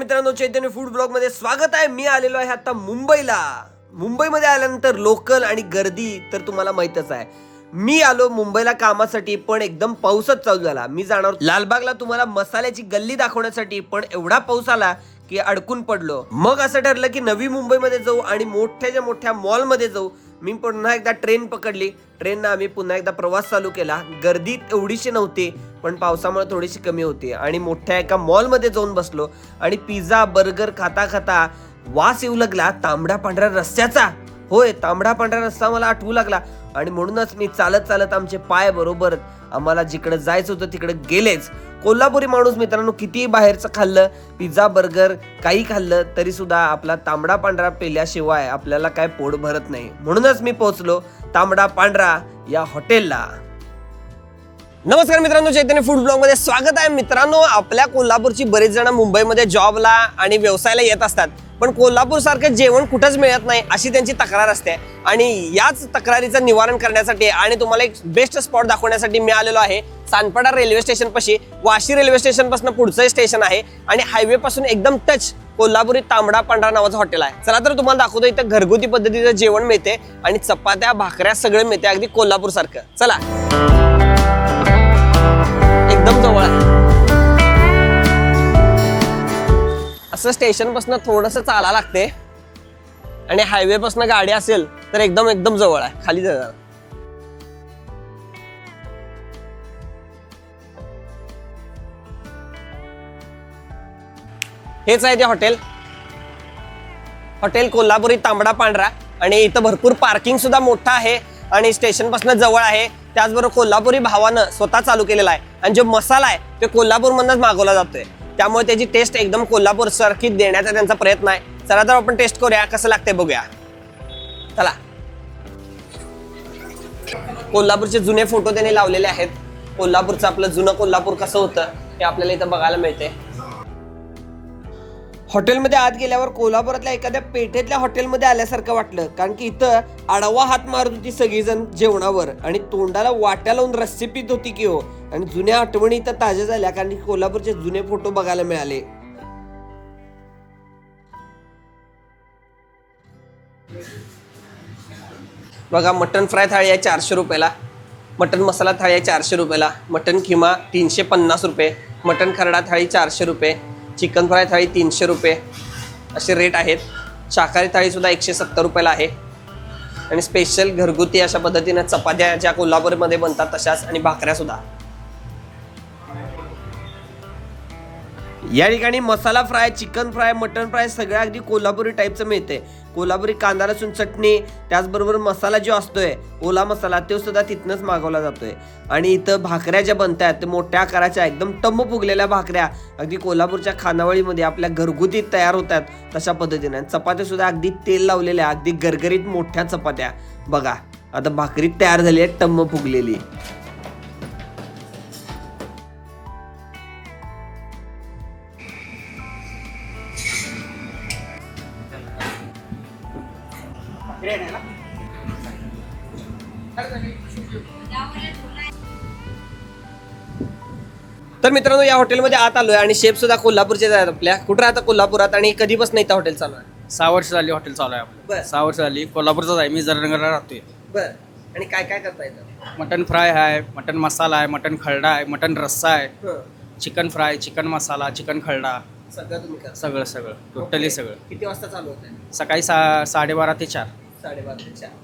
मित्रांनो, चैतन्य food blog मध्ये स्वागत आहे। मी आलेलो आहे आता मुंबईला। मुंबईमध्ये आल्यानंतर लोकल आणि गर्दी तर तुम्हाला माहितच आहे। मी आलो मुंबईला कामासाठी, पण एकदम पाऊसच चालू झाला। मी जाणार लालबागला तुम्हाला मसाल्याची गल्ली दाखवण्यासाठी, पण एवढा पाऊस आला की अडकून पडलो। मग असं ठरलं की नवी मुंबईमध्ये जाऊ आणि मोठ्याच्या मोठ्या मॉल मध्ये जाऊ। मी पुन्हा एकदा ट्रेन पकडली। ट्रेननं आम्ही पुन्हा एकदा प्रवास चालू केला। गर्दी एवढीशी नव्हती, पण पावसामुळे थोडीशी कमी होती आणि मोठ्या एका मॉलमध्ये जाऊन बसलो आणि पिझ्झा बर्गर खाता खाता वास येऊ लागला तांबडा पांढऱ्या रस्त्याचा। होय, तांबडा पांढरा रस्ता मला आठवू लागला आणि म्हणूनच मी चालत चालत आमचे पाय बरोबर आम्हाला जिकडे जायचं होतं तिकडे गेलेच। कोल्हापुरी माणूस मित्रांनो, कितीही बाहेरचं खाल्लं, पिझ्झा बर्गर काही खाल्लं तरी सुद्धा आपला तांबडा पांढरा पेल्याशिवाय आपल्याला काय पोट भरत नाही। म्हणूनच मी पोहोचलो तांबडा पांढरा या हॉटेलला। नमस्कार मित्रांनो, चैतन्य फूड ब्लॉग मध्ये स्वागत आहे। मित्रांनो, आपल्या कोल्हापूरची बरेच जण मुंबईमध्ये जॉबला आणि व्यवसायाला येत असतात, पण कोल्हापूर सारखं जेवण कुठंच मिळत नाही अशी त्यांची तक्रार असते। आणि याच तक्रारीचं निवारण करण्यासाठी आणि तुम्हाला एक बेस्ट स्पॉट दाखवण्यासाठी मी आलेलो आहे सानपाडा रेल्वे स्टेशन पाशी। वाशी रेल्वे स्टेशन पासून पुढचं स्टेशन आहे आणि हायवे पासून एकदम टच कोल्हापुरी तांबडा पांढरा नावाचं हॉटेल आहे। चला तर तुम्हाला दाखवतो, इथं घरगुती पद्धतीचं जेवण मिळते आणि चपात्या भाकऱ्या सगळं मिळते, अगदी कोल्हापूर सारखं। चला, एकदम जवळ आहे। असं स्टेशन पासून थोडस चालायला लागते आणि हायवे पासून गाडी असेल तर एकदम जवळ आहे, खाली जा। हेच आहे ते हॉटेल कोल्हापुरी तांबडा पांढरा। आणि इथं भरपूर पार्किंग सुद्धा मोठं आहे आणि स्टेशन पासून जवळ आहे। त्याचबरोबर कोल्हापुरी भावानं स्वतः चालू केलेला आहे आणि जो मसाला आहे ते कोल्हापूर मधूनच मागवला जातोय, त्यामुळे त्याची टेस्ट एकदम कोल्हापूर सारखी देण्याचा त्यांचा प्रयत्न आहे। चला तर आपण टेस्ट करूया, कसं लागतंय बघूया। चला, कोल्हापूरचे जुने फोटो त्यांनी लावलेले आहेत। कोल्हापूरचं आपलं जुनं कोल्हापूर कसं होतं हे आपल्याला इथं बघायला मिळते। हॉटेलमध्ये आत गेल्यावर कोल्हापुरातल्या एखाद्या पेठेतल्या हॉटेलमध्ये आल्यासारखं वाटलं, कारण की इथं आडवा हात मारत होती सगळीजण जेवणावर आणि तोंडाला वाट्या लावून रस्सी पित होती की हो। आणि जुन्या आठवणी इथं ताज्या झाल्या, कारण की कोल्हापूरचे जुने फोटो बघायला मिळाले। बघा, मटन फ्राय थाळी आहे 400 रुपयाला, मटन मसाला थाळी आहे 400 रुपयाला, मटन खिमा 350 रुपये, मटन खरडा थाळी 400 रुपये, चिकन फ्राय थाळी 300 रुपये असे रेट आहेत। शाकाहारी थाळी सुद्धा 170 रुपयाला आहे आणि स्पेशल घरगुती अशा पद्धतीने चपात्या ज्या कोल्हापूरमध्ये बनतात तशाच आणि भाकऱ्या सुद्धा। या ठिकाणी masala fry, chicken fry, mutton fry सगळं अगदी कोल्हापुरी टाईपचं मिळते। कोल्हापुरी कांदा लसूण चटणी, त्याचबरोबर मसाला जो असतोय ओला मसाला तो सुद्धा तिथनंच मागवला जातोय। आणि इथं भाकऱ्या ज्या बनतात ते मोठ्या आकाराच्या एकदम टम्म फुगलेल्या भाकऱ्या अगदी कोल्हापूरच्या खानावळीमध्ये आपल्या घरगुती तयार होतात तशा पद्धतीने। चपात्या सुद्धा अगदी तेल लावलेल्या अगदी गरगरीत मोठ्या चपात्या। बघा, आता भाकरी तयार झाली आहे टम्म फुगलेली। तर मित्रांनो, या हॉटेलमध्ये आत आलोय आणि शेफ सुद्धा कोल्हापूरचे आहेत आपल्या। कुठं राहता कोल्हापुरात आणि कधीपासून इथं हॉटेल चालू आहे? 6 वर्ष झाली हॉटेल चालू आहे आपलं। 6 वर्ष झाली, कोल्हापूरचाच आहे मी, जरनगरला राहतोय। बरं, आणि काय काय करता येतं? मटन फ्राय आहे, मटन मसाला आहे, मटन खरडा आहे, मटन रस्सा आहे, चिकन फ्राय, चिकन मसाला, चिकन खरडा, सगळं तुम्ही करता? सगळं टोटली सगळं। किती वाजता चालू होतं? सकाळी 12:30 ते 4। 12:30 ते 4।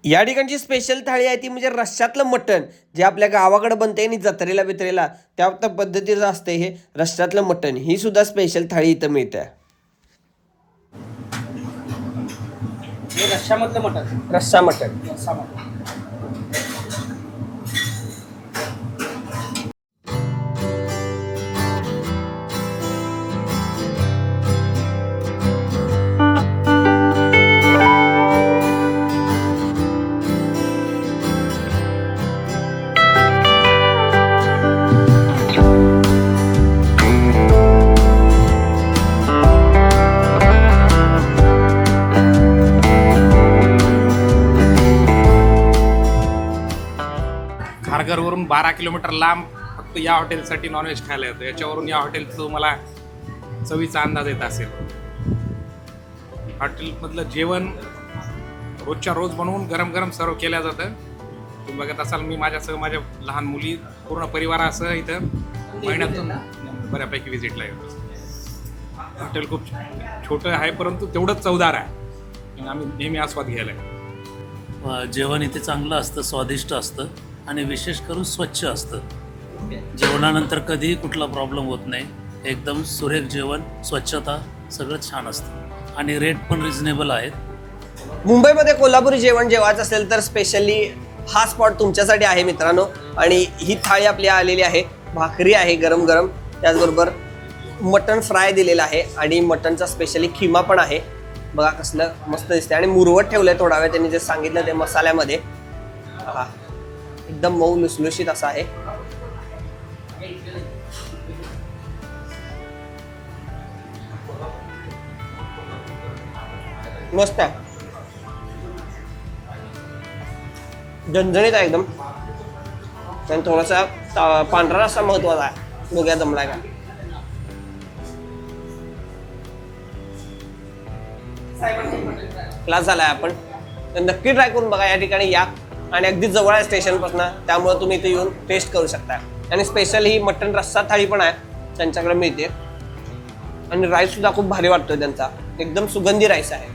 या ठिकाणची स्पेशल थाळी आहे ती म्हणजे रश्श्यातलं मटण, जे आपल्या गावाकडे बनते आणि जत्रेला बित्रेला त्या पद्धतीचं असते। हे रश्श्यातलं मटण ही सुद्धा स्पेशल थाळी इथं मिळते। रश्शामधलं मटन, रस्सा मटण। मुंबईवरून 12 किलोमीटर लांब फक्त या हॉटेलसाठी नॉनव्हेज खायला येतो. याच्यावरून या हॉटेलचं तुम्हाला चवीचा अंदाज येत असेल. हॉटेलमधलं जेवण रोजच्या रोज बनवून गरम गरम सर्व केलं जातं. तुम्ही बघत असाल, मी माझ्यासह माझ्या लहान मुली पूर्ण परिवारासह इथं महिन्यातून बऱ्यापैकी व्हिजिटला येतो. हॉटेल खूप छोटं आहे परंतु तेवढंच चवदार आहे आणि आम्ही नेहमी आस्वाद घ्यायला आहे. जेवण इथे चांगलं असतं, स्वादिष्ट असतं आणि विशेष करून स्वच्छ असतं. जेवणानंतर कधीही कुठला प्रॉब्लेम होत नाही. एकदम सुरेख जेवण, स्वच्छता सगळं छान असतं आणि रेट पण रिझनेबल आहेत. मुंबईमध्ये कोल्हापुरी जेवण जेवायचं असेल तर स्पेशली हा स्पॉट तुमच्यासाठी आहे मित्रांनो. आणि ही थाळी आपली आलेली आहे, भाकरी आहे गरम गरम, त्याचबरोबर मटण फ्राय दिलेलं आहे आणि मटणचा स्पेशली खिमा पण आहे. बघा कसलं मस्त दिसते आणि मुरवट ठेवलंय थोडा वेळ त्यांनी जे सांगितलं ते मसाल्यामध्ये. हा एकदम मऊ लुसलुशीत असा आहे. मस्त आहे, झणझणीत आहे एकदम. आणि थोडासा पांढरा रस्सा महत्वाचा आहे. बघूया जमलाय का. क्लास झालाय आपण तर नक्की ट्राय करून बघा. या ठिकाणी या आणि अगदी जवळ आहे स्टेशनपासून, त्यामुळे तुम्ही इथे येऊन टेस्ट करू शकता. आणि स्पेशल ही मटन रस्सा थाळी पण आहे त्यांच्याकडे मिळते आणि राईस सुद्धा खूप भारी वाटतोय त्यांचा, एकदम सुगंधी राईस आहे.